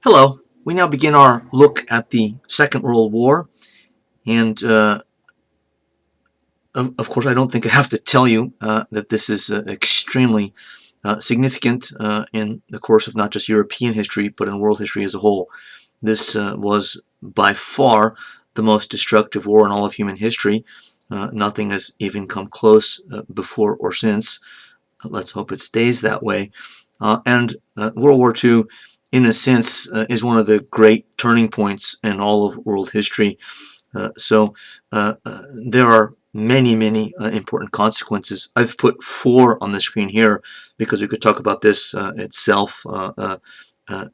Hello. We now begin our look at the Second World War, and of course, I don't think I have to tell you that this is extremely significant in the course of not just European history, but in world history as a whole. This was by far the most destructive war in all of human history. Nothing has even come close before or since. Let's hope it stays that way. And World War II, in a sense, is one of the great turning points in all of world history. There are many important consequences. I've put 4 on the screen here because we could talk about this itself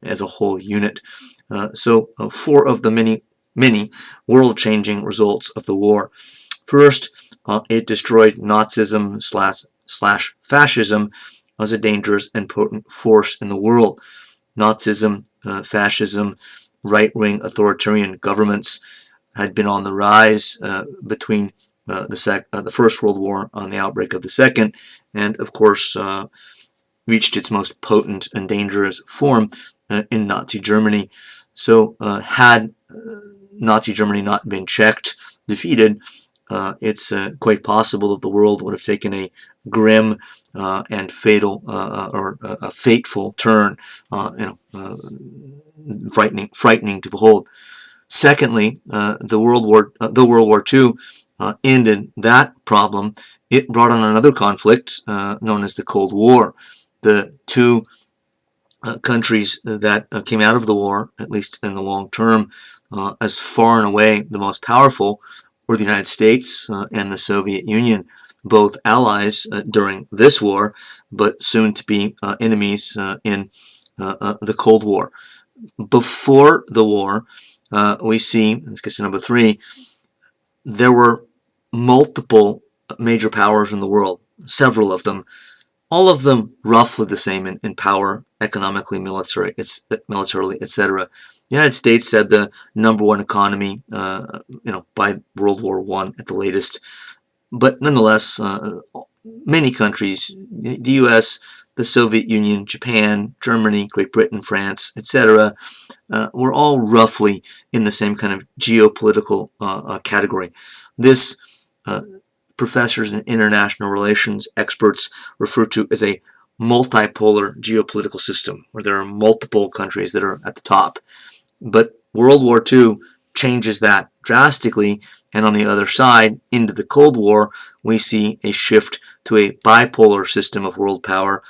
as a whole unit. 4 of the many world-changing results of the war. First, it destroyed Nazism slash fascism as a dangerous and potent force in the world. Nazism, fascism, right-wing authoritarian governments had been on the rise between the First World War on the outbreak of the Second, and of course reached its most potent and dangerous form in Nazi Germany. So had Nazi Germany not been checked, defeated, it's quite possible that the world would have taken a grim and fatal or a fateful turn, frightening to behold. Secondly, the World War II ended that problem. It brought on another conflict known as the Cold War. The two countries that came out of the war, at least in the long term, as far and away the most powerful, were the United States and the Soviet Union, both allies during this war, but soon to be enemies in the Cold War. Before the war, we see, let's get to number 3, there were multiple major powers in the world, several of them, all of them roughly the same in power, economically, militarily, etc. The United States had the #1 economy, by World War I at the latest. But nonetheless, many countries, the U.S., the Soviet Union, Japan, Germany, Great Britain, France, etc., were all roughly in the same kind of geopolitical category. This professors and international relations experts refer to as a multipolar geopolitical system, where there are multiple countries that are at the top. But World War II changes that drastically, and on the other side, into the Cold War, we see a shift to a bipolar system of world power,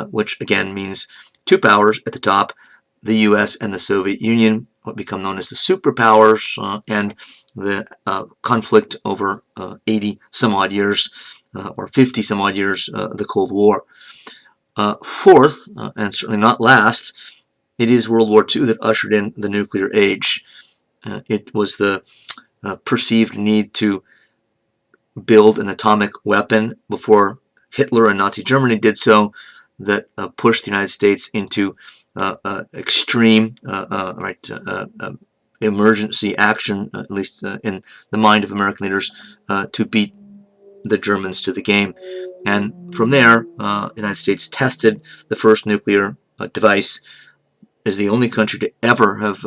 which again means 2 powers at the top, the US and the Soviet Union, what become known as the superpowers, and the conflict over 80 some odd years, or 50 some odd years, the Cold War. Fourth, and certainly not last, it is World War II that ushered in the nuclear age. It was the perceived need to build an atomic weapon before Hitler and Nazi Germany did so that pushed the United States into extreme emergency action, at least in the mind of American leaders, to beat the Germans to the game. And from there, the United States tested the first nuclear device, is the only country to ever have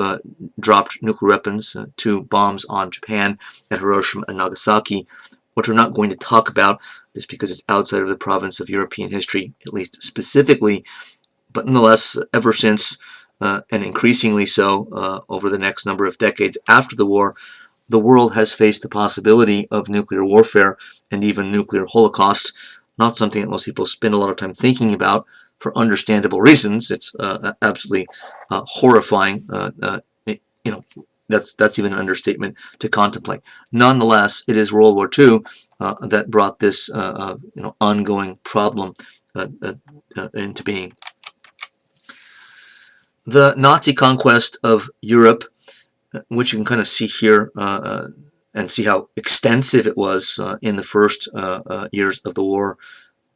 dropped nuclear weapons, 2 bombs on Japan at Hiroshima and Nagasaki, which we're not going to talk about just because it's outside of the province of European history, at least specifically. But nonetheless, ever since, and increasingly so over the next number of decades after the war, the world has faced the possibility of nuclear warfare and even nuclear holocaust. Not something that most people spend a lot of time thinking about, for understandable reasons. It's absolutely horrifying. That's even an understatement to contemplate. Nonetheless, it is World War II that brought this ongoing problem into being. The Nazi conquest of Europe, which you can kind of see here and see how extensive it was in the first years of the war,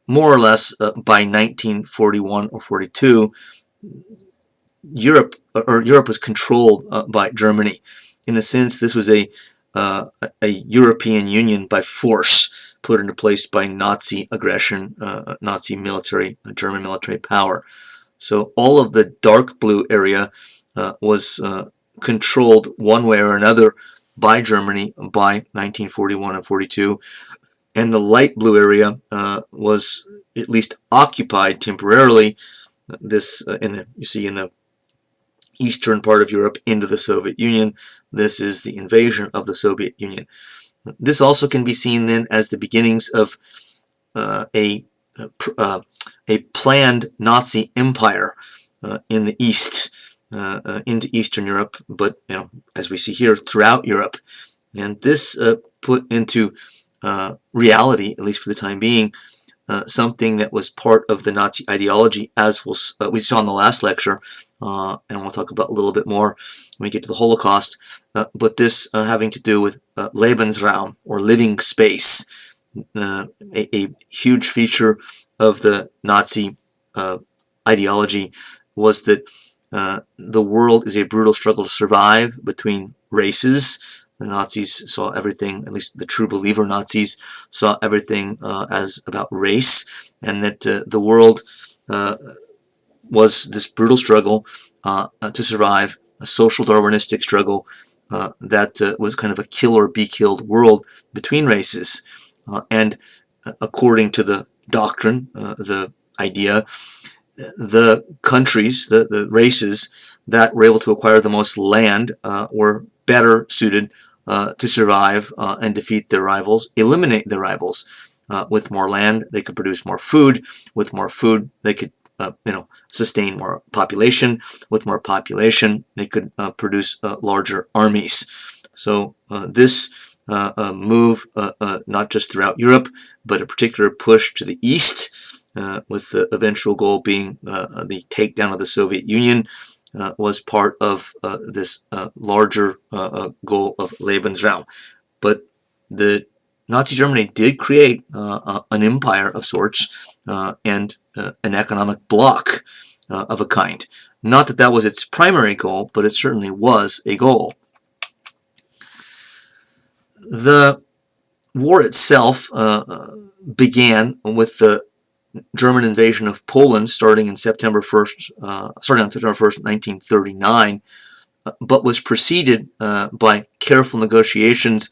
more or less by 1941 or 42, Europe was controlled by Germany. In a sense, this was a European Union by force, put into place by Nazi aggression, Nazi military, German military power. So all of the dark blue area was controlled one way or another by Germany by 1941 and 42, and the light blue area was at least occupied temporarily. This you see in the eastern part of Europe into the Soviet Union. This is the invasion of the Soviet Union. This also can be seen then as the beginnings of a planned Nazi empire in the East, into Eastern Europe, but as we see here, throughout Europe. And this put into reality, at least for the time being, something that was part of the Nazi ideology, as we saw in the last lecture, and we'll talk about a little bit more when we get to the Holocaust, but this having to do with Lebensraum, or living space, a huge feature of the Nazi ideology was that the world is a brutal struggle to survive between races. The Nazis saw everything, at least the true believer Nazis, saw everything as about race, and that the world was this brutal struggle to survive, a social Darwinistic struggle that was kind of a kill or be killed world between races. And according to the doctrine, the idea, the countries, the races that were able to acquire the most land were better suited to survive and defeat their rivals, eliminate their rivals. With more land, they could produce more food. With more food, they could sustain more population. With more population, they could produce larger armies. So this move, not just throughout Europe, but a particular push to the east, with the eventual goal being the takedown of the Soviet Union, was part of this larger goal of Lebensraum. But the Nazi Germany did create an empire of sorts and an economic bloc of a kind. Not that that was its primary goal, but it certainly was a goal. The war itself began with the German invasion of Poland starting on September 1st, 1939, but was preceded by careful negotiations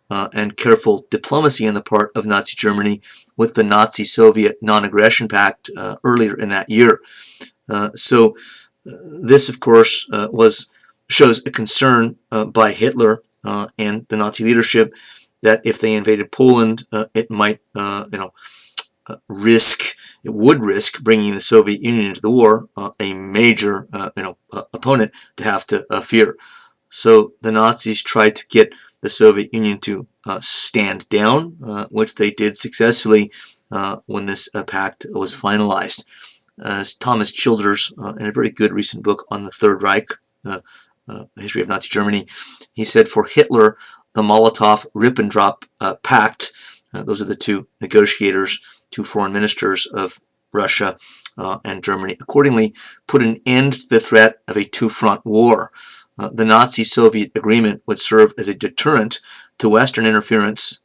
and careful diplomacy on the part of Nazi Germany with the Nazi-Soviet Non-Aggression Pact earlier in that year. So this, of course, shows a concern by Hitler and the Nazi leadership that if they invaded Poland, it might, would risk bringing the Soviet Union into the war, a major, opponent to have to fear. So the Nazis tried to get the Soviet Union to stand down, which they did successfully when this pact was finalized. As Thomas Childers, in a very good recent book on the Third Reich, history of Nazi Germany, he said, for Hitler, the Molotov-Ribbentrop Pact, those are the two negotiators, two foreign ministers of Russia and Germany, accordingly put an end to the threat of a two-front war. The Nazi-Soviet agreement would serve as a deterrent to Western interference.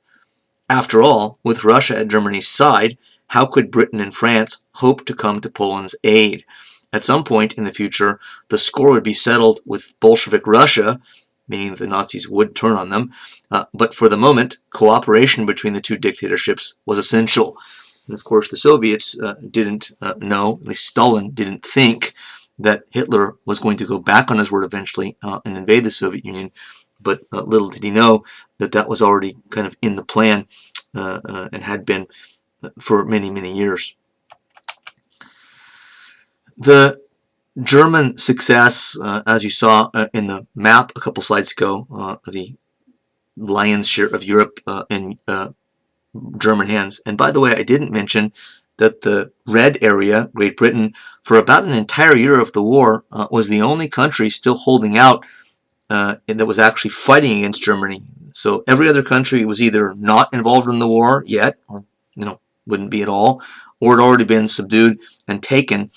After all, with Russia at Germany's side, how could Britain and France hope to come to Poland's aid? At some point in the future, the score would be settled with Bolshevik Russia, meaning the Nazis would turn on them, but for the moment, cooperation between the two dictatorships was essential. And of course, the Soviets didn't know, at least Stalin didn't think, that Hitler was going to go back on his word eventually and invade the Soviet Union, but little did he know that that was already kind of in the plan and had been for many, many years. The German success, as you saw in the map a couple slides ago, the lion's share of Europe in German hands. And by the way, I didn't mention that the red area, Great Britain, for about an entire year of the war, was the only country still holding out and that was actually fighting against Germany. So every other country was either not involved in the war yet, or wouldn't be at all, or had already been subdued and taken,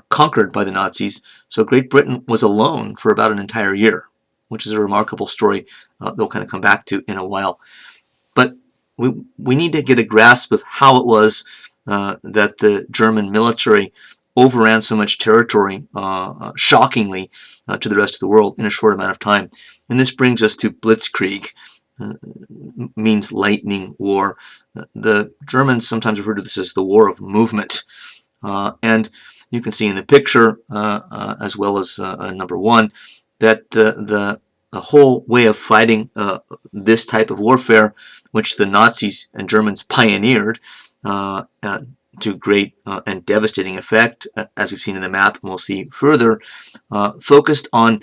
conquered by the Nazis. So Great Britain was alone for about an entire year, which is a remarkable story they'll kind of come back to in a while. But we need to get a grasp of how it was that the German military overran so much territory, shockingly, to the rest of the world in a short amount of time. And this brings us to Blitzkrieg, means lightning war. The Germans sometimes refer to this as the war of movement. And you can see in the picture, as well as number one, that the whole way of fighting this type of warfare, which the Nazis and Germans pioneered to great and devastating effect, as we've seen in the map, and we'll see further, focused on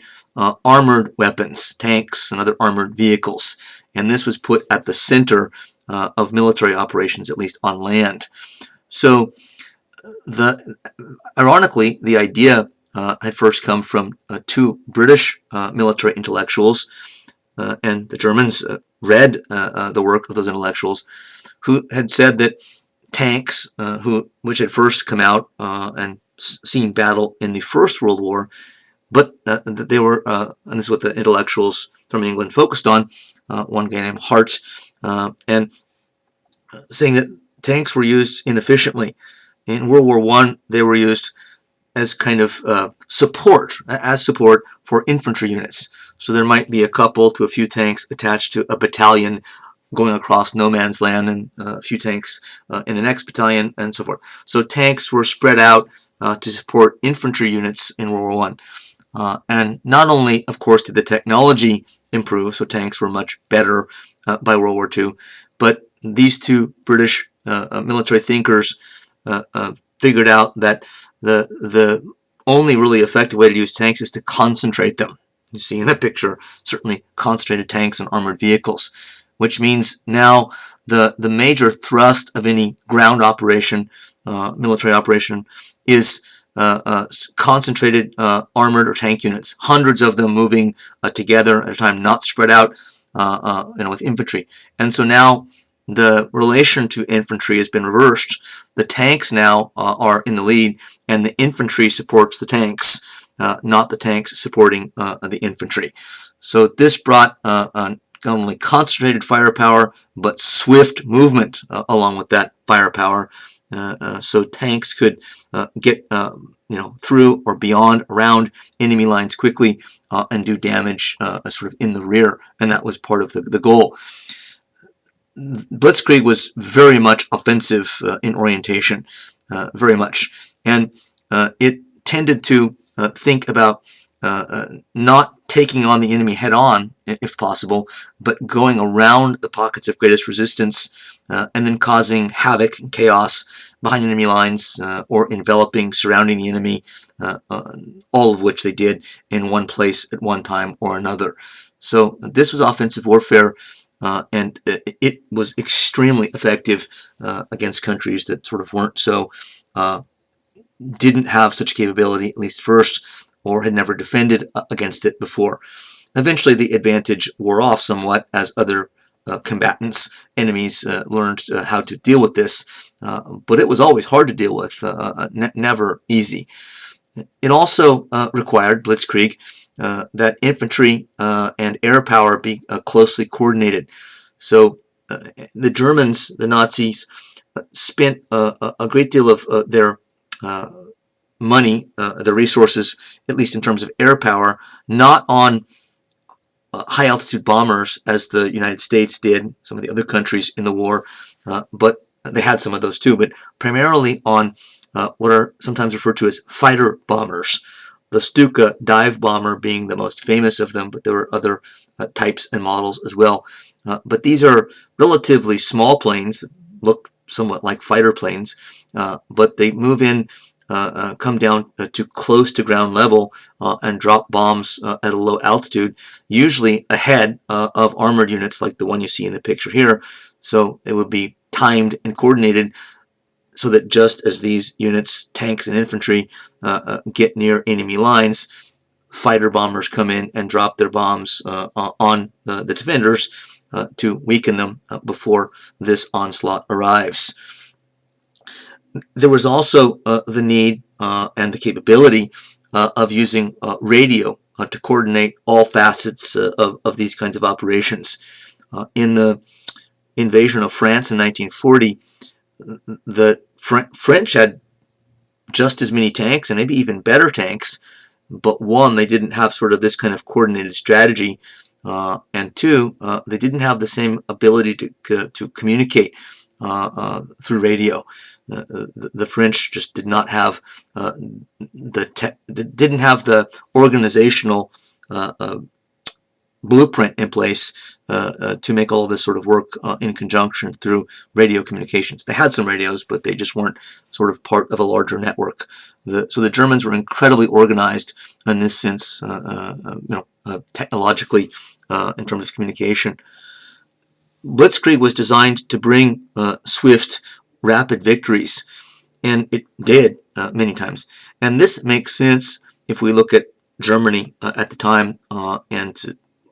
armored weapons, tanks, and other armored vehicles. And this was put at the center of military operations, at least on land. So, ironically, the idea had first come from two British military intellectuals, and the Germans read the work of those intellectuals, who had said that tanks, which had first come out and seen battle in the First World War, but that they were, and this is what the intellectuals from England focused on, one guy named Hart, and saying that tanks were used inefficiently. In World War I, they were used as kind of support for infantry units. So there might be a couple to a few tanks attached to a battalion going across no man's land, and a few tanks in the next battalion, and so forth. So tanks were spread out to support infantry units in World War I. And not only, of course, did the technology improve, so tanks were much better by World War II, but these two British military thinkers figured out that the only really effective way to use tanks is to concentrate them. You see in the picture, certainly concentrated tanks and armored vehicles, which means now the major thrust of any ground operation, military operation, is concentrated armored or tank units, hundreds of them moving together at a time, not spread out with infantry. And so now the relation to infantry has been reversed. The tanks now are in the lead, and the infantry supports the tanks, not the tanks supporting the infantry. So this brought not only concentrated firepower, but swift movement along with that firepower. So tanks could get through or beyond, around enemy lines quickly and do damage sort of in the rear, and that was part of the goal. Blitzkrieg was very much offensive in orientation, very much, and it tended to think about not taking on the enemy head-on, if possible, but going around the pockets of greatest resistance and then causing havoc and chaos behind enemy lines or enveloping, surrounding the enemy, all of which they did in one place at one time or another. So this was offensive warfare. And it was extremely effective against countries that sort of weren't so, didn't have such capability, at least first, or had never defended against it before. Eventually, the advantage wore off somewhat as other combatants, enemies, learned how to deal with this. But it was always hard to deal with, never easy. It also required, Blitzkrieg, that infantry and air power be closely coordinated. So the Germans, the Nazis, spent a great deal of their money, their resources, at least in terms of air power, not on high-altitude bombers as the United States did, some of the other countries in the war, but they had some of those too, but primarily on what are sometimes referred to as fighter bombers. The Stuka dive bomber being the most famous of them, but there were other types and models as well. But these are relatively small planes that look somewhat like fighter planes, but they move in, come down to close to ground level and drop bombs at a low altitude, usually ahead of armored units like the one you see in the picture here. So it would be timed and coordinated so that just as these units, tanks and infantry, get near enemy lines, fighter bombers come in and drop their bombs on the defenders to weaken them before this onslaught arrives. There was also the need and the capability of using radio to coordinate all facets of these kinds of operations. In the invasion of France in 1940, the French had just as many tanks and maybe even better tanks, but one, they didn't have sort of this kind of coordinated strategy, and two, they didn't have the same ability to communicate through radio. The French just did not have didn't have the organizational blueprint in place to make all of this sort of work in conjunction through radio communications. They had some radios, but they just weren't sort of part of a larger network. So the Germans were incredibly organized in this sense, technologically, in terms of communication. Blitzkrieg was designed to bring swift, rapid victories, and it did many times. And this makes sense if we look at Germany at the time and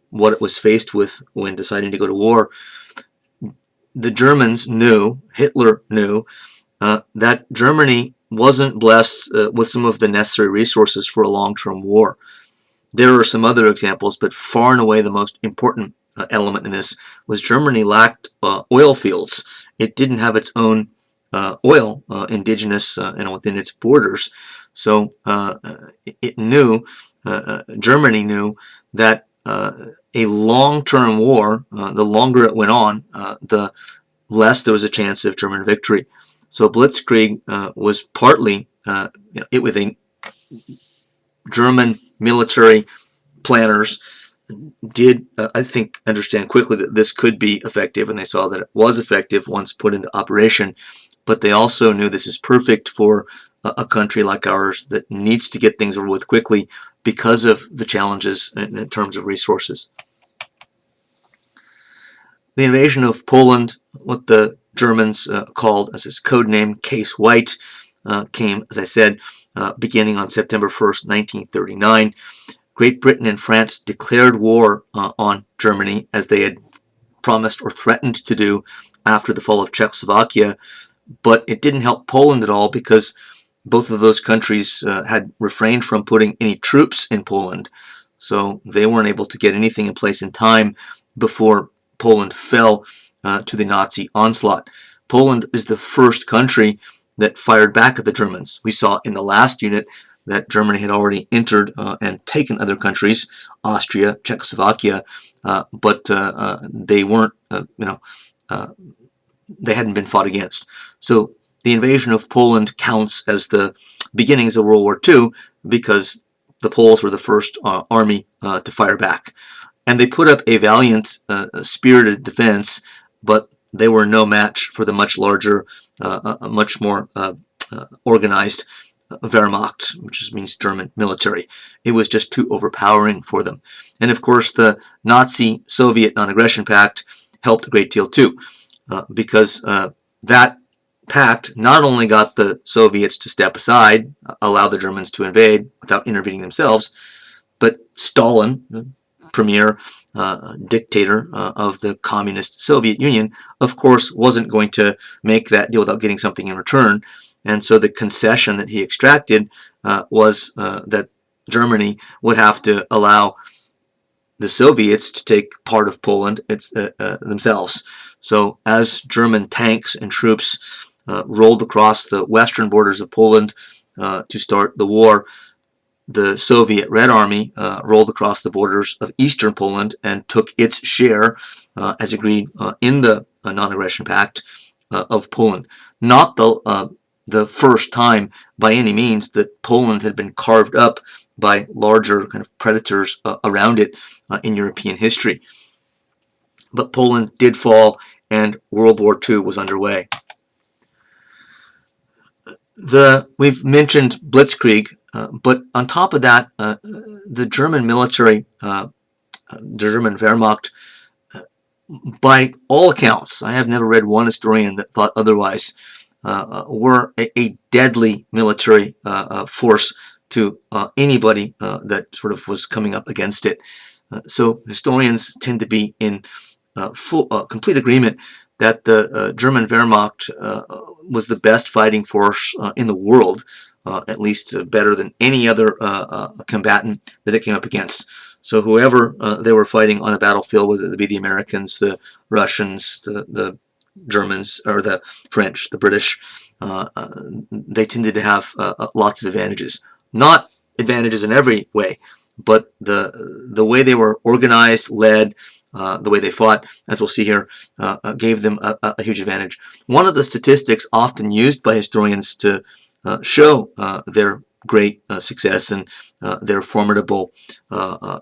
what it was faced with when deciding to go to war. The Germans knew, Hitler knew, that Germany wasn't blessed with some of the necessary resources for a long-term war. There are some other examples, but far and away the most important element in this was Germany lacked oil fields. It didn't have its own oil, indigenous and within its borders. So it knew, Germany knew that a long-term war, the longer it went on, the less there was a chance of German victory. So Blitzkrieg was partly it with a German military planners did, I think, understand quickly that this could be effective, and they saw that it was effective once put into operation. But they also knew this is perfect for a country like ours that needs to get things over with quickly because of the challenges in terms of resources. The invasion of Poland, what the Germans called as its code name Case White, came, as I said, beginning on September 1st, 1939. Great Britain and France declared war on Germany, as they had promised or threatened to do after the fall of Czechoslovakia, but it didn't help Poland at all because both of those countries had refrained from putting any troops in Poland, so they weren't able to get anything in place in time before Poland fell to the Nazi onslaught. Poland is the first country that fired back at the Germans. We saw in the last unit that Germany had already entered and taken other countries, Austria, Czechoslovakia, but they weren't, they hadn't been fought against. So the invasion of Poland counts as the beginnings of World War II because the Poles were the first army to fire back. And they put up a valiant, spirited defense, but they were no match for the much larger, much more organized Wehrmacht, which just means German military. It was just too overpowering for them. And of course, the Nazi-Soviet Non-Aggression Pact helped a great deal too, because that pact not only got the Soviets to step aside, allow the Germans to invade without intervening themselves, but Stalin, the premier dictator of the communist Soviet Union, of course, wasn't going to make that deal without getting something in return. And so the concession that he extracted was that Germany would have to allow the Soviets to take part of Poland themselves. So as German tanks and troops rolled across the western borders of Poland to start the war, the Soviet Red Army rolled across the borders of eastern Poland and took its share, as agreed in the Non-Aggression Pact, of Poland. Not the first time by any means that Poland had been carved up by larger kind of predators around it in European history. But Poland did fall and World War II was underway. We've mentioned Blitzkrieg, but on top of that, the German military, the German Wehrmacht, by all accounts, I have never read one historian that thought otherwise, were a deadly military force to anybody that sort of was coming up against it. So historians tend to be in complete agreement that the German Wehrmacht was the best fighting force in the world, at least better than any other combatant that it came up against. So whoever they were fighting on the battlefield, whether it be the Americans, the Russians, the Germans, or the French, the British, they tended to have lots of advantages. Not advantages in every way, but the way they were organized, led, the way they fought, as we'll see here, gave them a huge advantage. One of the statistics often used by historians to show their great success and their formidable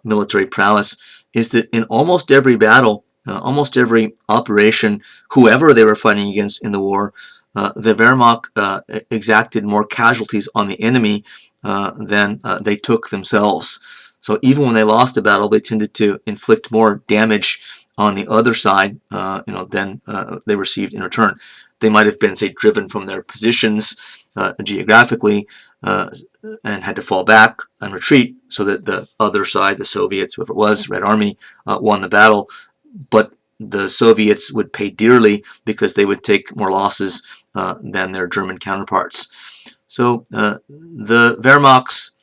military prowess is that in almost every battle, almost every operation, whoever they were fighting against in the war, the Wehrmacht exacted more casualties on the enemy than they took themselves. So even when they lost a battle, they tended to inflict more damage on the other side, than they received in return. They might have been, say, driven from their positions geographically and had to fall back and retreat so that the other side, the Soviets, whoever it was, Red Army, won the battle. But the Soviets would pay dearly because they would take more losses than their German counterparts. So the Wehrmacht's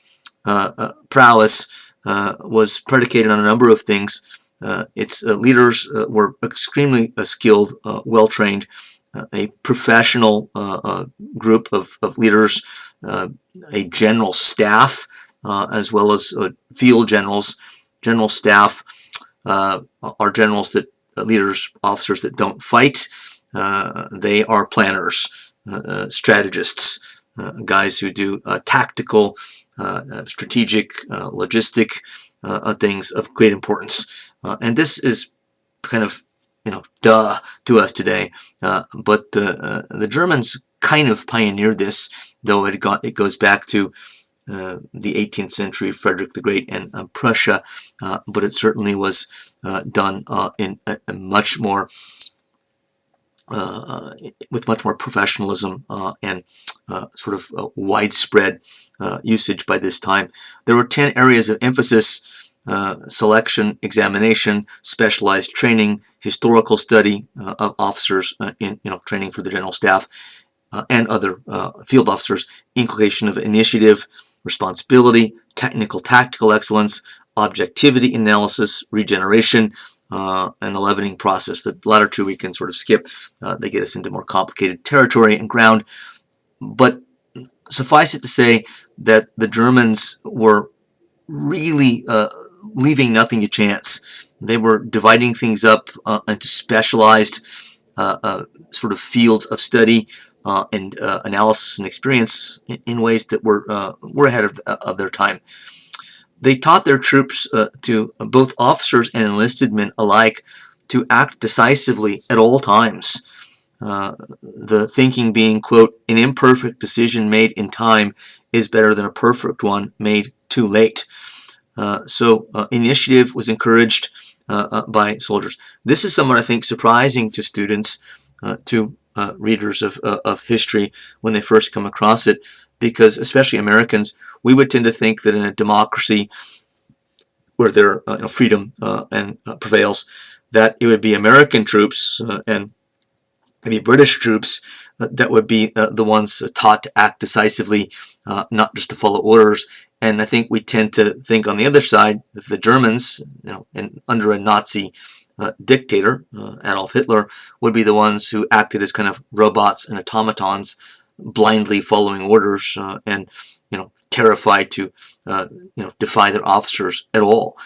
prowess was predicated on a number of things. Its leaders were extremely skilled, well-trained, a professional group of leaders, a general staff, as well as field generals. General staff are generals that leaders, officers that don't fight. They are planners, strategists, guys who do tactical, strategic, logistic things of great importance. And this is kind of, duh to us today. But the Germans kind of pioneered this, though it goes back to the 18th century, Frederick the Great and Prussia, but it certainly was done in a much more with much more professionalism and sort of widespread usage by this time. There were 10 areas of emphasis: selection, examination, specialized training, historical study of officers in training for the general staff and other field officers, inculcation of initiative, responsibility, technical tactical excellence, objectivity analysis, regeneration, and the leavening process. The latter two we can sort of skip. They get us into more complicated territory and ground. But suffice it to say that the Germans were really leaving nothing to chance. They were dividing things up into specialized sort of fields of study and analysis and experience in ways that were ahead of their time. They taught their troops, to both officers and enlisted men alike, to act decisively at all times. The thinking being, quote, an imperfect decision made in time is better than a perfect one made too late. So initiative was encouraged by soldiers. This is somewhat, I think, surprising to students, to readers of history when they first come across it, because especially Americans, we would tend to think that in a democracy where there freedom and prevails, that it would be American troops and maybe British troops that would be the ones taught to act decisively, not just to follow orders. And I think we tend to think on the other side that the Germans, and under a Nazi dictator, Adolf Hitler, would be the ones who acted as kind of robots and automatons, blindly following orders and terrified to defy their officers at all.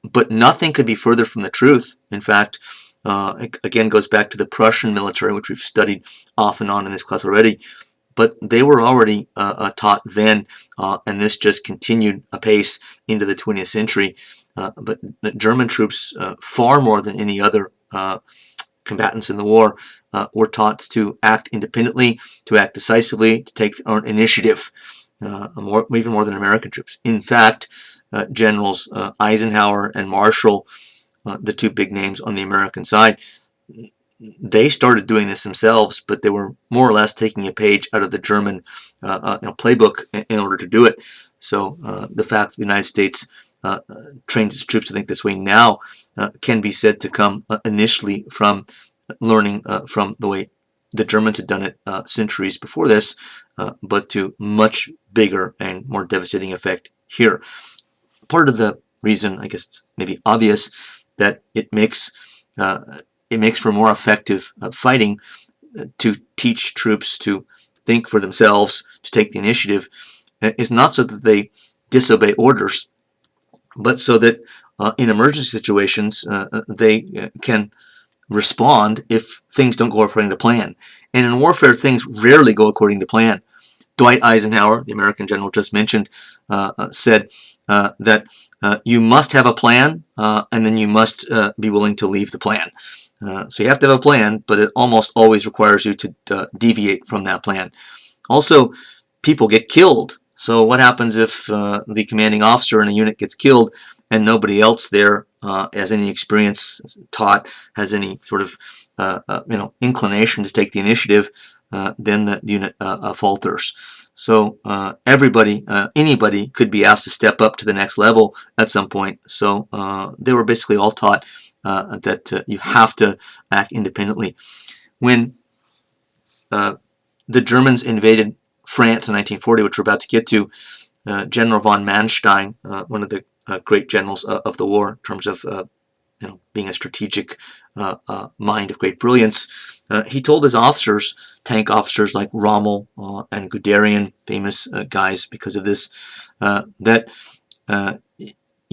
But nothing could be further from the truth. In fact, again, goes back to the Prussian military, which we've studied off and on in this class already. But they were already taught then, and this just continued apace into the 20th century. But German troops, far more than any other combatants in the war, were taught to act independently, to act decisively, to take their own initiative, even more than American troops. In fact, Generals Eisenhower and Marshall, the two big names on the American side, they started doing this themselves, but they were more or less taking a page out of the German playbook in order to do it. So the fact that the United States trains its troops to think this way now can be said to come initially from learning from the way the Germans had done it centuries before this, but to much bigger and more devastating effect here. Part of the reason, I guess it's maybe obvious, that it makes for more effective fighting to teach troops to think for themselves, to take the initiative, is not so that they disobey orders, but so that in emergency situations they can respond if things don't go according to plan. And in warfare, things rarely go according to plan. Dwight Eisenhower, the American general just mentioned, said that you must have a plan, and then you must be willing to leave the plan. So you have to have a plan, but it almost always requires you to deviate from that plan. Also, people get killed. So what happens if the commanding officer in a unit gets killed and nobody else there has any experience, taught, has any sort of inclination to take the initiative? Then the unit falters. So everybody, anybody could be asked to step up to the next level at some point. So they were basically all taught that you have to act independently. When the Germans invaded France in 1940, which we're about to get to, General von Manstein, one of the great generals of the war in terms of being a strategic mind of great brilliance, he told his officers, tank officers like Rommel and Guderian, famous guys because of this, that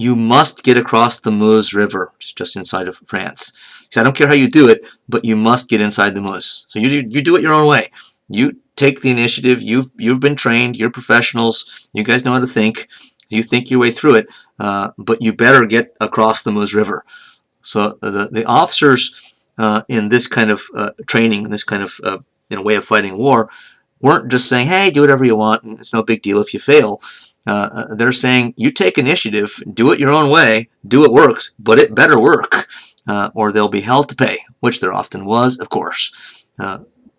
you must get across the Meuse River, which is just inside of France. He said, I don't care how you do it, but you must get inside the Meuse. So you do it your own way. You take the initiative. You've been trained. You're professionals. You guys know how to think. You think your way through it, but you better get across the Meuse River. So the officers in this kind of training, this kind of way of fighting war, weren't just saying, hey, do whatever you want, and it's no big deal if you fail. They're saying, you take initiative, do it your own way, do what works, but it better work, or there'll be hell to pay, which there often was, of course.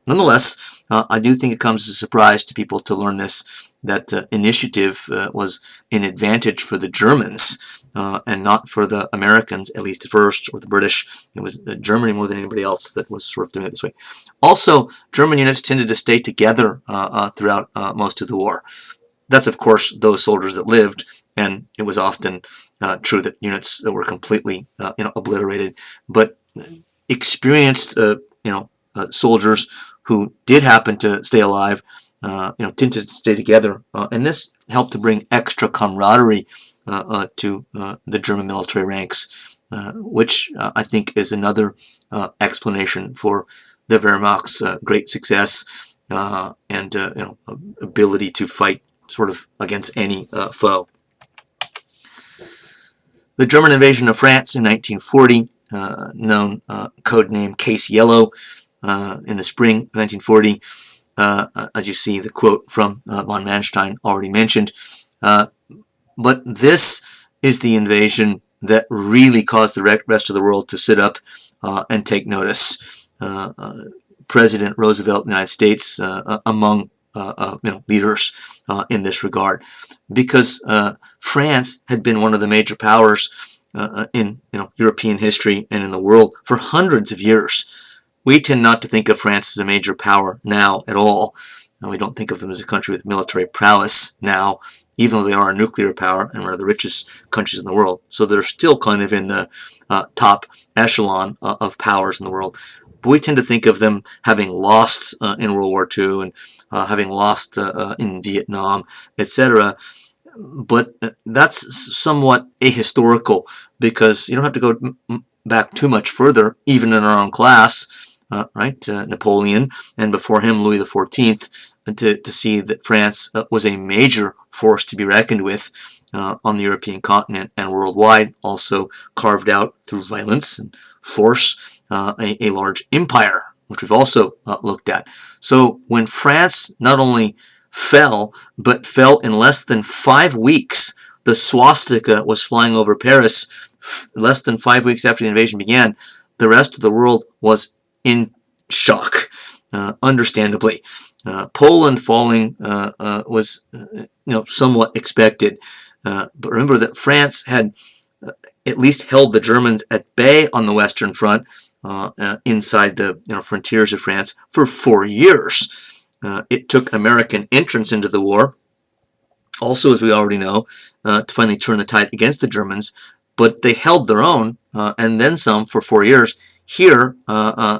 Nonetheless, I do think it comes as a surprise to people to learn this, that initiative was an advantage for the Germans and not for the Americans, at least at first, or the British. It was Germany more than anybody else that was sort of doing it this way. Also, German units tended to stay together throughout most of the war. That's, of course, those soldiers that lived, and it was often true that units were completely obliterated. But experienced soldiers who did happen to stay alive tended to stay together, and this helped to bring extra camaraderie to the German military ranks, which I think is another explanation for the Wehrmacht's great success and ability to fight sort of against any foe. The German invasion of France in 1940, known codename Case Yellow, in the spring of 1940, as you see the quote from von Manstein already mentioned. But this is the invasion that really caused the rest of the world to sit up and take notice. President Roosevelt of the United States among leaders in this regard, because France had been one of the major powers in European history and in the world for hundreds of years. We tend not to think of France as a major power now at all. And we don't think of them as a country with military prowess now, even though they are a nuclear power and one of the richest countries in the world. So they're still kind of in the top echelon of powers in the world. But we tend to think of them having lost in World War II and having lost in Vietnam, etc. But that's somewhat ahistorical, because you don't have to go back too much further, even in our own class, Napoleon, and before him Louis XIV, to see that France was a major force to be reckoned with on the European continent and worldwide, also carved out through violence and force a large empire, which we've also looked at. So when France not only fell, but fell in less than 5 weeks, the swastika was flying over Paris less than 5 weeks after the invasion began, the rest of the world was in shock, understandably. Poland falling was somewhat expected, but remember that France had at least held the Germans at bay on the Western Front, inside the frontiers of France, for 4 years. It took American entrance into the war, also, as we already know, to finally turn the tide against the Germans, but they held their own and then some for 4 years. Here,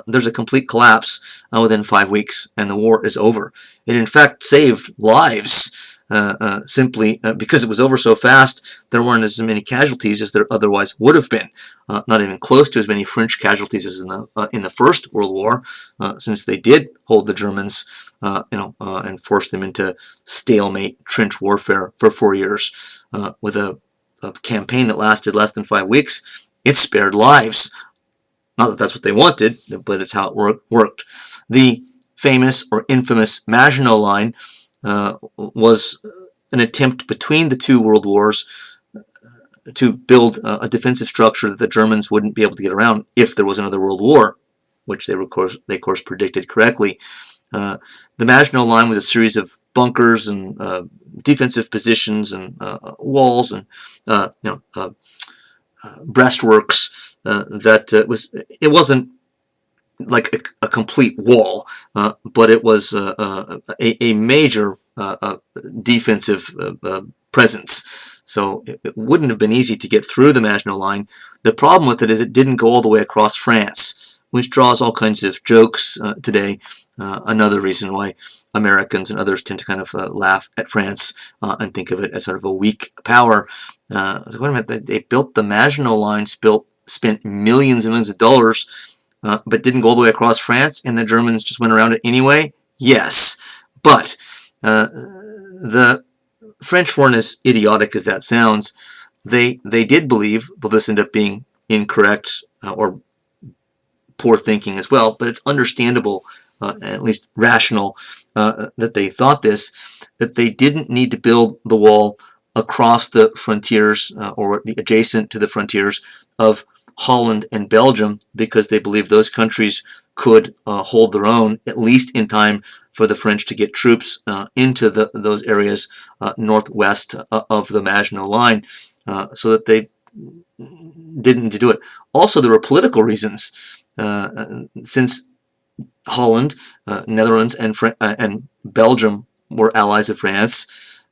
there's a complete collapse within 5 weeks, and the war is over. It, in fact, saved lives. simply because it was over so fast, there weren't as many casualties as there otherwise would have been. Not even close to as many French casualties as in the First World War, since they did hold the Germans, and force them into stalemate trench warfare for 4 years. With a campaign that lasted less than 5 weeks, it spared lives. Not that that's what they wanted, but it's how it worked. The famous or infamous Maginot Line was an attempt between the two world wars to build a defensive structure that the Germans wouldn't be able to get around if there was another world war, which they of course predicted correctly. The Maginot Line was a series of bunkers and defensive positions and walls and breastworks it wasn't like a complete wall, but it was a major defensive presence. So it wouldn't have been easy to get through the Maginot Line. The problem with it is it didn't go all the way across France, which draws all kinds of jokes today. Another reason why Americans and others tend to kind of laugh at France and think of it as sort of a weak power. Wait a minute, they built the Maginot Line, spent millions and millions of dollars, but didn't go all the way across France, and the Germans just went around it anyway? Yes. But the French weren't as idiotic as that sounds. They did believe, though this ended up being incorrect or poor thinking as well, but it's understandable, at least rational, that they thought this, that they didn't need to build the wall across the frontiers or the adjacent to the frontiers of Holland and Belgium, because they believed those countries could hold their own, at least in time for the French to get troops into those areas northwest of the Maginot Line, so that they didn't need to do it. Also, there were political reasons. Since Holland, Netherlands, and Belgium were allies of France,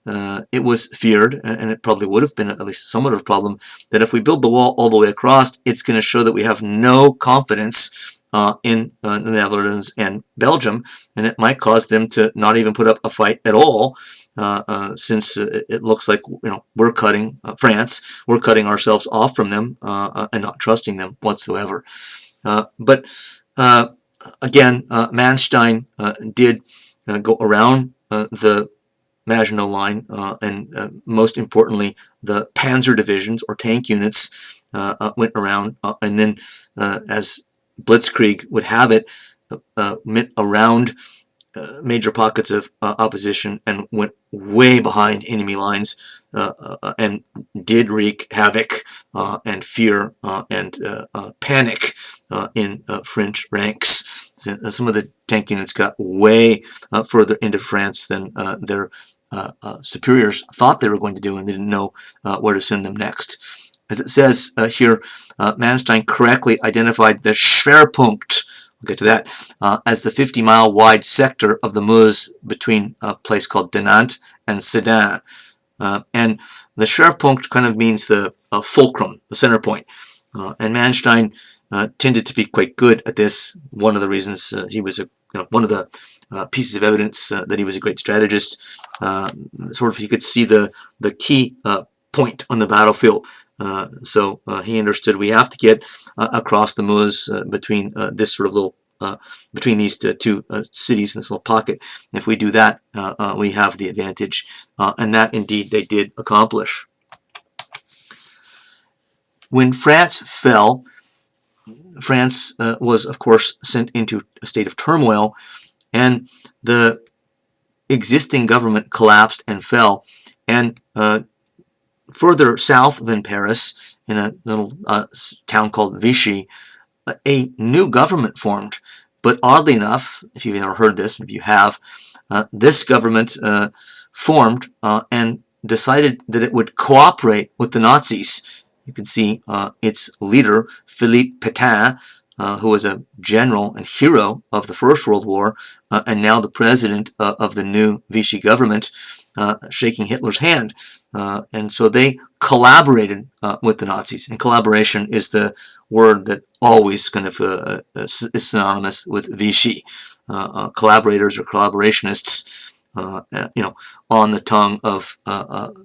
it was feared, and it probably would have been at least somewhat of a problem, that if we build the wall all the way across, it's going to show that we have no confidence in the Netherlands and Belgium, and it might cause them to not even put up a fight at all, since it looks like we're cutting France, we're cutting ourselves off from them and not trusting them whatsoever. But again, Manstein did go around the Maginot Line, and most importantly, the Panzer divisions or tank units went around, and then, as Blitzkrieg would have it, went around major pockets of opposition and went way behind enemy lines, and did wreak havoc and fear and panic in French ranks. Some of the tank units got way further into France than their superiors thought they were going to do, and they didn't know where to send them next. As it says here, Manstein correctly identified the Schwerpunkt, we'll get to that, as the 50-mile wide sector of the Meuse between a place called Dinant and Sedan. And the Schwerpunkt kind of means the fulcrum, the center point. And Manstein tended to be quite good at this. One of the reasons he was one of the pieces of evidence that he was a great strategist. Sort of, he could see the key point on the battlefield. So he understood we have to get across the Meuse between this sort of little between these two cities in this little pocket. If we do that, we have the advantage, and that indeed they did accomplish. When France fell, France was, of course, sent into a state of turmoil, and the existing government collapsed and fell. And further south than Paris, in a little town called Vichy, a new government formed. But oddly enough, if you've ever heard this, maybe you have, this government formed and decided that it would cooperate with the Nazis. You can see its leader, Philippe Pétain, who was a general and hero of the First World War, and now the president of the new Vichy government, shaking Hitler's hand. And so they collaborated with the Nazis. And collaboration is the word that always kind of is synonymous with Vichy. Collaborators or collaborationists on the tongue of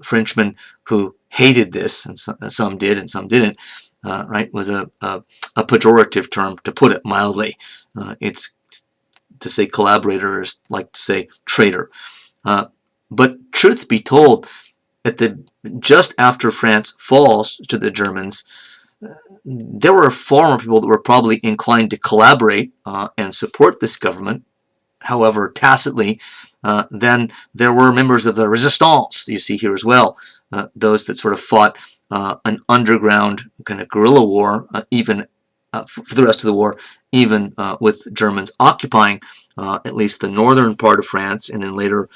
Frenchmen who hated this, and some did and some didn't. Right, was a pejorative term, to put it mildly. It's to say collaborator is like to say traitor. But truth be told, just after France falls to the Germans, there were far more people that were probably inclined to collaborate and support this government, however tacitly, than there were members of the resistance, you see here as well, those that sort of fought an underground kind of guerrilla war, even for the rest of the war, even with Germans occupying at least the northern part of France, and then later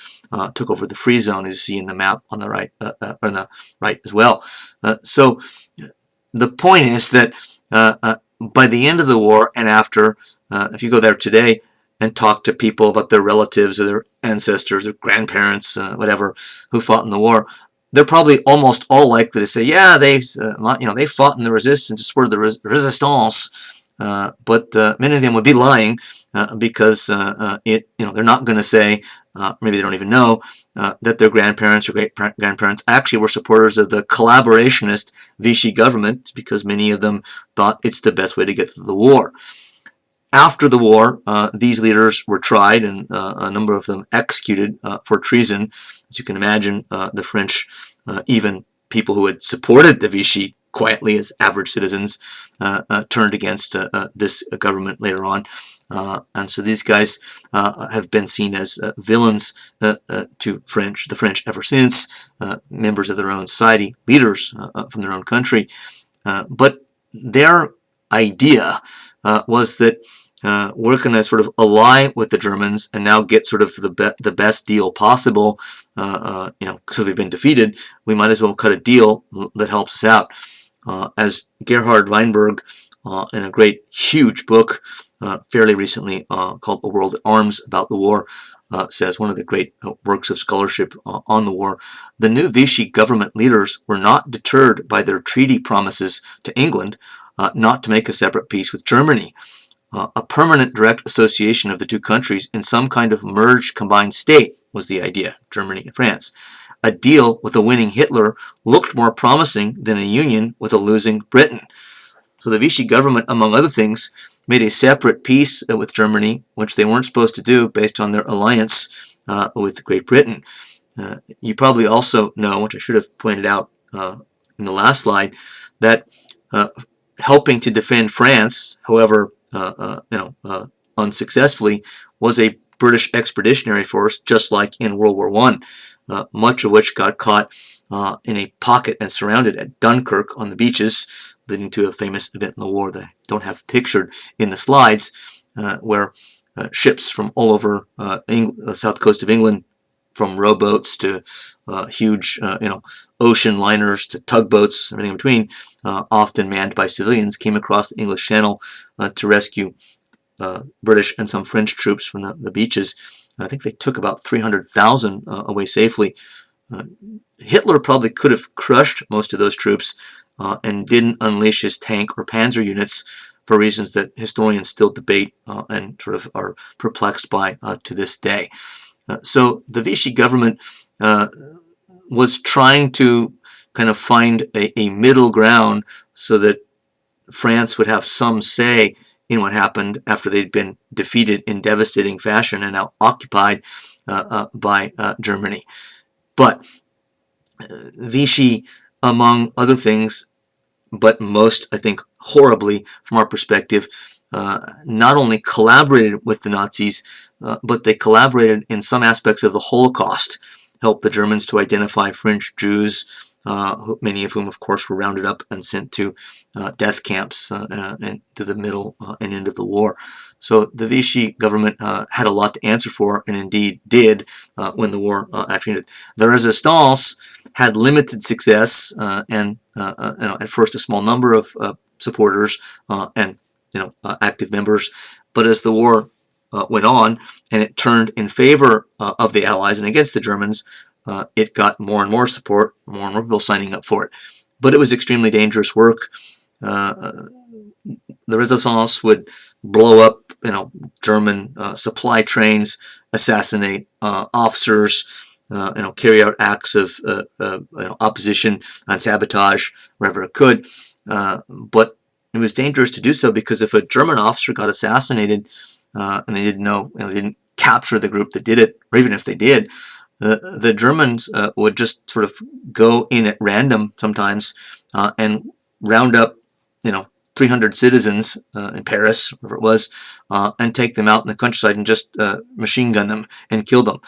took over the Free Zone, as you see in the map on the right, on the right as well. So the point is that by the end of the war and after, if you go there today and talk to people about their relatives or their ancestors or grandparents, whatever, who fought in the war, they're probably almost all likely to say, yeah, they fought in the resistance, supported the resistance, but many of them would be lying because they're not going to say, maybe they don't even know, that their grandparents or great-grandparents actually were supporters of the collaborationist Vichy government, because many of them thought it's the best way to get through the war. After the war, these leaders were tried and a number of them executed for treason. As you can imagine, the French, even people who had supported the Vichy quietly as average citizens, turned against this government later on. And so these guys have been seen as villains to the French ever since, members of their own society, leaders from their own country. But their idea was that we're going to sort of ally with the Germans and now get sort of the best deal possible. Because we've been defeated, we might as well cut a deal that helps us out. As Gerhard Weinberg, in a great, huge book fairly recently called A World at Arms about the war, says, one of the great works of scholarship on the war, the new Vichy government leaders were not deterred by their treaty promises to England not to make a separate peace with Germany. A permanent direct association of the two countries in some kind of merged combined state was the idea, Germany and France. A deal with a winning Hitler looked more promising than a union with a losing Britain. So the Vichy government, among other things, made a separate peace with Germany, which they weren't supposed to do based on their alliance with Great Britain. You probably also know, which I should have pointed out in the last slide, that helping to defend France, however unsuccessfully, was a British expeditionary force, just like in World War I, much of which got caught in a pocket and surrounded at Dunkirk on the beaches, leading to a famous event in the war that I don't have pictured in the slides, where ships from all over the south coast of England, from rowboats to huge, ocean liners to tugboats, everything in between, often manned by civilians, came across the English Channel to rescue British and some French troops from the beaches. I think they took about 300,000 away safely. Hitler probably could have crushed most of those troops and didn't unleash his tank or panzer units for reasons that historians still debate and sort of are perplexed by to this day. So the Vichy government was trying to kind of find a middle ground so that France would have some say in what happened after they'd been defeated in devastating fashion and now occupied by Germany. But Vichy, among other things, but most, I think, horribly from our perspective, not only collaborated with the Nazis, but they collaborated in some aspects of the Holocaust, helped the Germans to identify French Jews, many of whom, of course, were rounded up and sent to death camps and to the middle and end of the war. So the Vichy government had a lot to answer for, and indeed did when the war actually ended. The Resistance had limited success, and at first a small number of supporters and active members, but as the war went on and it turned in favor of the Allies and against the Germans, it got more and more support, more and more people signing up for it. But it was extremely dangerous work. The Resistance would blow up German supply trains, assassinate officers, carry out acts of opposition and sabotage wherever it could. But it was dangerous to do so, because if a German officer got assassinated and they didn't know, they didn't capture the group that did it, or even if they did, the Germans would just sort of go in at random sometimes and round up, 300 citizens in Paris, wherever it was, and take them out in the countryside and just machine gun them and kill them.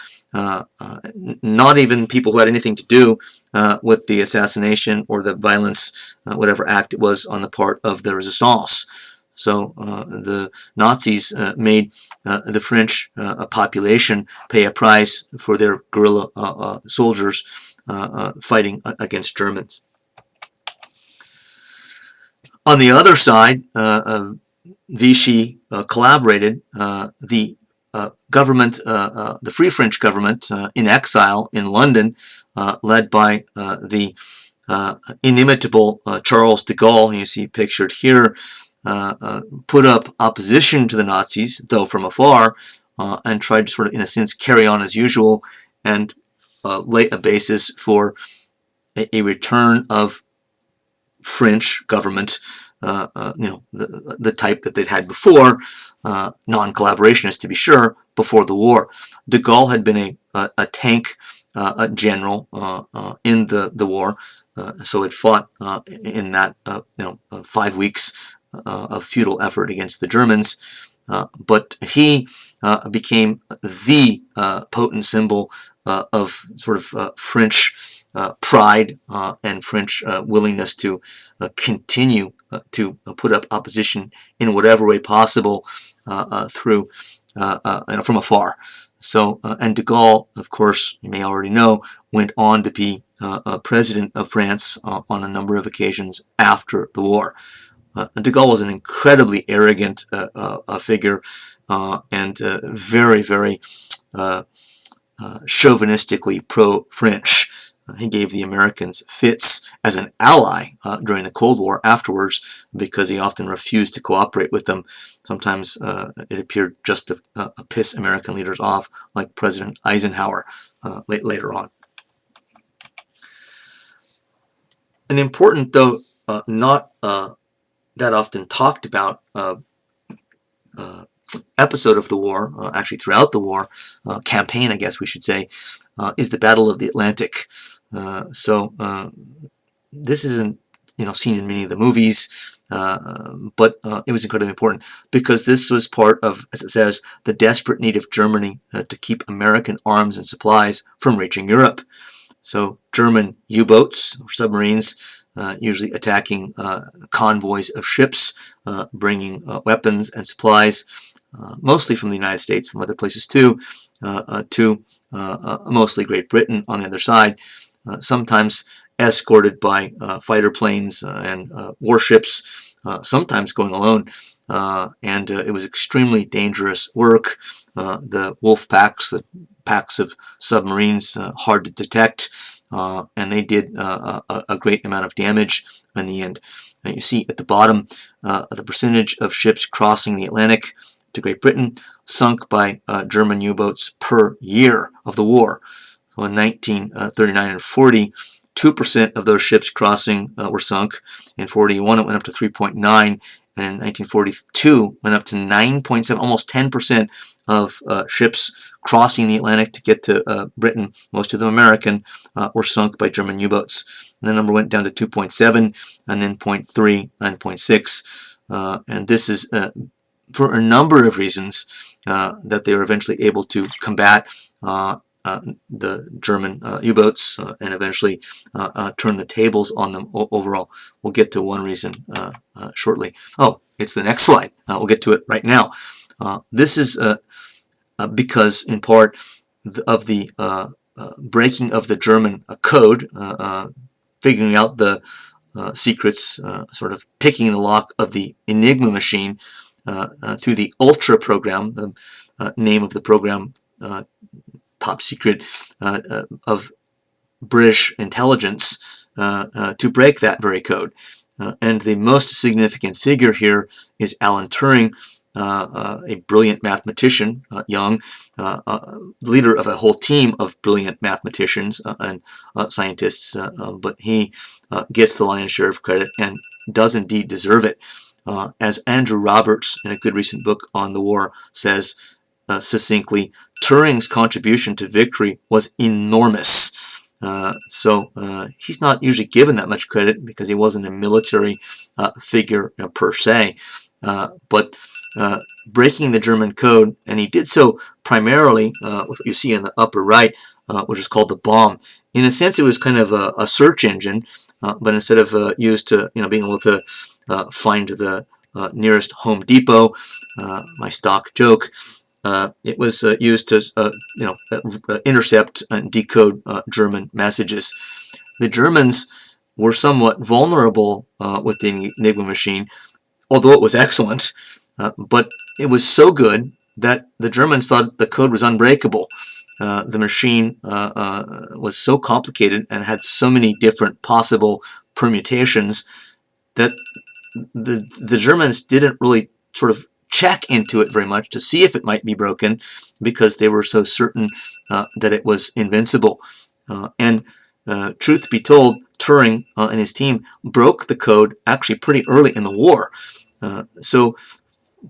Not even people who had anything to do with the assassination or the violence, whatever act it was on the part of the resistance. So the Nazis made the French population pay a price for their guerrilla soldiers fighting against Germans. On the other side, Vichy collaborated. The government, the Free French government in exile in London, led by the inimitable Charles de Gaulle, you see pictured here, put up opposition to the Nazis, though from afar, and tried to sort of, in a sense, carry on as usual and lay a basis for a return of French government, the type that they'd had before, non-collaborationist to be sure, before the war. De Gaulle had been a tank general in the war, so had fought in that 5 weeks of futile effort against the Germans, but he became the potent symbol of sort of French pride and French willingness to continue to put up opposition in whatever way possible through from afar. So, and de Gaulle, of course, you may already know, went on to be president of France on a number of occasions after the war. De Gaulle was an incredibly arrogant figure and very, very chauvinistically pro-French. He gave the Americans fits as an ally during the Cold War afterwards, because he often refused to cooperate with them. Sometimes it appeared just to piss American leaders off, like President Eisenhower later on. An important, though not that often talked about episode of the war, actually throughout the war, campaign I guess we should say, is the Battle of the Atlantic. So this isn't seen in many of the movies, but it was incredibly important, because this was part of, as it says, the desperate need of Germany to keep American arms and supplies from reaching Europe. So German U-boats or submarines, usually attacking convoys of ships, bringing weapons and supplies, mostly from the United States, from other places too, to mostly Great Britain on the other side, sometimes escorted by fighter planes and warships, sometimes going alone, and it was extremely dangerous work. The wolf packs, the packs of submarines, hard to detect, and they did a great amount of damage in the end. And you see at the bottom the percentage of ships crossing the Atlantic to Great Britain sunk by German U-boats per year of the war. So in 1939 and 40, 2% of those ships crossing were sunk. In 41, it went up to 3.9, and in 1942, went up to 9.7, almost 10% of ships crossing the Atlantic to get to Britain, most of them American, were sunk by German U-boats. And the number went down to 2.7, and then 0.3 and 0.6. And this is for a number of reasons that they were eventually able to combat the German U-boats and eventually turn the tables on them overall. We'll get to one reason shortly. Oh, it's the next slide. We'll get to it right now. This is because, in part, of the breaking of the German code, figuring out the secrets, sort of picking the lock of the Enigma machine through the Ultra program, the name of the program, top secret, of British intelligence, to break that very code. And the most significant figure here is Alan Turing, a brilliant mathematician, Young, leader of a whole team of brilliant mathematicians and scientists, but he gets the lion's share of credit and does indeed deserve it. As Andrew Roberts, in a good recent book on the war, says succinctly, Turing's contribution to victory was enormous. So he's not usually given that much credit because he wasn't a military figure per se. But breaking the German code, and he did so primarily with what you see in the upper right, which is called the bomb. In a sense, it was kind of a search engine, but instead of used to being able to find the nearest Home Depot, my stock joke, it was used to intercept and decode German messages. The Germans were somewhat vulnerable with the Enigma machine, although it was excellent, but it was so good that the Germans thought the code was unbreakable. The machine was so complicated and had so many different possible permutations that the Germans didn't really sort of check into it very much to see if it might be broken because they were so certain that it was invincible. And truth be told, Turing and his team broke the code actually pretty early in the war. So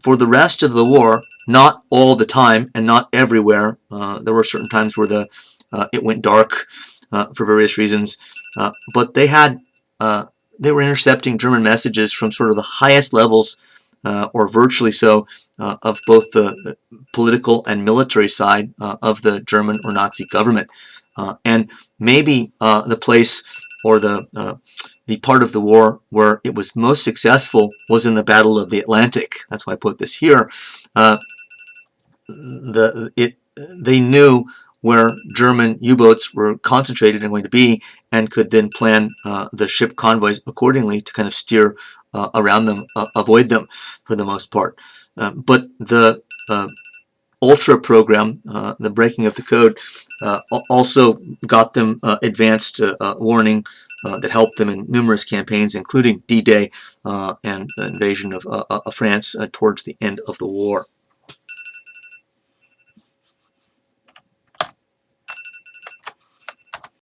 for the rest of the war, not all the time and not everywhere, there were certain times where it went dark for various reasons, but they were intercepting German messages from sort of the highest levels, or virtually so, of both the political and military side of the German or Nazi government. And maybe the place or the part of the war where it was most successful was in the Battle of the Atlantic. That's why I put this here. They knew where German U-boats were concentrated and going to be, and could then plan the ship convoys accordingly to kind of steer around them, avoid them for the most part. But the Ultra program, the breaking of the code, also got them advanced warning that helped them in numerous campaigns, including D-Day and the invasion of France towards the end of the war.